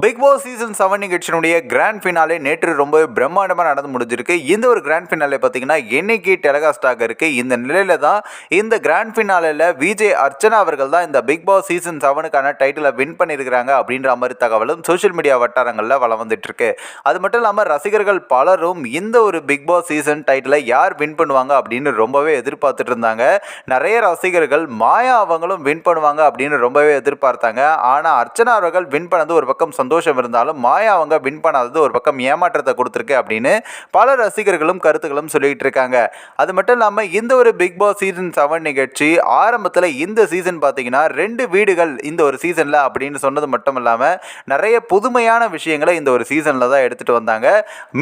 Big Boss season 7 நிகழ்ச்சியினுடைய grand finale நேற்று ரொம்ப பிரம்மாண்டமாக நடந்து முடிஞ்சிருக்கு. இந்த ஒரு கிராண்ட் ஃபினாலே பார்த்தீங்கன்னா இன்னைக்கு டெலிகாஸ்ட் இருக்கு. இந்த நிலையில தான் இந்த கிராண்ட் ஃபினாலேல விஜய் அர்ச்சனா அவர்கள் தான் இந்த பிக் பாஸ் சீசன் 7க்கான டைட்டிலை வின் பண்ணியிருக்கிறாங்க அப்படின்ற மாதிரி தகவலும் சோஷியல் மீடியா வட்டாரங்களில் வளம் வந்துட்டு இருக்கு. அது மட்டும் இல்லாமல் ரசிகர்கள் பலரும் இந்த ஒரு பிக் பாஸ் சீசன் டைட்டிலை யார் வின் பண்ணுவாங்க அப்படின்னு ரொம்பவே எதிர்பார்த்துட்டு இருந்தாங்க. நிறைய ரசிகர்கள் மாயா அவங்களும் வின் பண்ணுவாங்க அப்படின்னு ரொம்பவே எதிர்பார்த்தாங்க. ஆனால் அர்ச்சனா அவர்கள் வின் பண்ணது ஒரு பக்கம் சந்தோஷம் இருந்தாலும் மாயா அவங்க வின் பண்ணாதது ஒரு பக்கம் ஏமாற்றத்தை கொடுத்துருக்கு அப்படின்னு பல ரசிகர்களும் கருத்துக்களும் சொல்லிட்டு இருக்காங்க. அது மட்டும் இல்லாமல் இந்த ஒரு பிக் பாஸ் சீசன் 7 நிகழ்ச்சி ஆரம்பத்தில் இந்த சீசன் பார்த்தீங்கன்னா 2 வீடுகள் இந்த ஒரு சீசனில் அப்படின்னு சொன்னது மட்டும் இல்லாமல் நிறைய புதுமையான விஷயங்களை இந்த ஒரு சீசனில் தான் எடுத்துகிட்டு வந்தாங்க.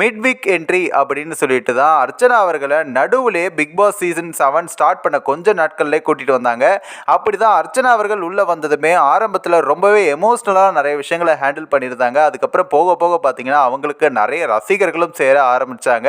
மிட் வீக் என்ட்ரி அப்படின்னு சொல்லிட்டு தான் அர்ச்சனா அவர்களை நடுவுலே பிக் பாஸ் சீசன் 7 ஸ்டார்ட் பண்ண கொஞ்ச நாட்கள்லேயே கூட்டிகிட்டு வந்தாங்க. அப்படி தான் அர்ச்சனா அவர்கள் உள்ளே வந்ததுமே ஆரம்பத்தில் ரொம்பவே எமோஷ்னலாக நிறைய விஷயங்களை ஹேண்டில் பண்ணியிருந்தாங்க. அதுக்கப்புறம் போக போக பார்த்தீங்கன்னா அவங்களுக்கு நிறைய ரசிகர்களும் சேர ஆரம்பித்தாங்க.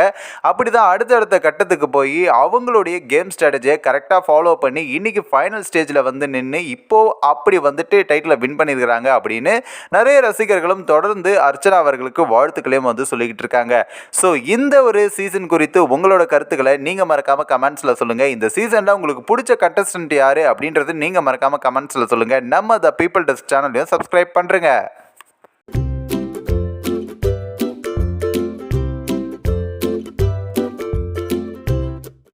அப்படி தான் அடுத்தடுத்த கட்டத்துக்கு போய் அவங்களுடைய கேம் ஸ்ட்ராட்டஜியை கரெக்டாக ஃபாலோ பண்ணி இன்னைக்கு ஃபைனல் ஸ்டேஜில் வந்து நின்று இப்போது அப்படி வந்துட்டு டைட்டிலை வின் பண்ணியிருக்கிறாங்க அப்படின்னு நிறைய ரசிகர்களும் தொடர்ந்து அர்ச்சனா அவர்களுக்கு வாழ்த்துக்களையும் வந்து சொல்லிக்கிட்டு இருக்காங்க. ஸோ இந்த ஒரு சீசன் குறித்து உங்களோட கருத்துக்களை நீங்கள் மறக்காமல் கமெண்ட்ஸில் சொல்லுங்கள். இந்த சீசனில் உங்களுக்கு பிடிச்ச கண்டஸ்டன்ட் யார் அப்படின்றது நீங்கள் மறக்காமல் கமெண்ட்ஸில் சொல்லுங்கள். நம்ம த பீப்பிள் டெஸ்க் சேனலையும் சப்ஸ்கிரைப் பண்ணுறேங்க.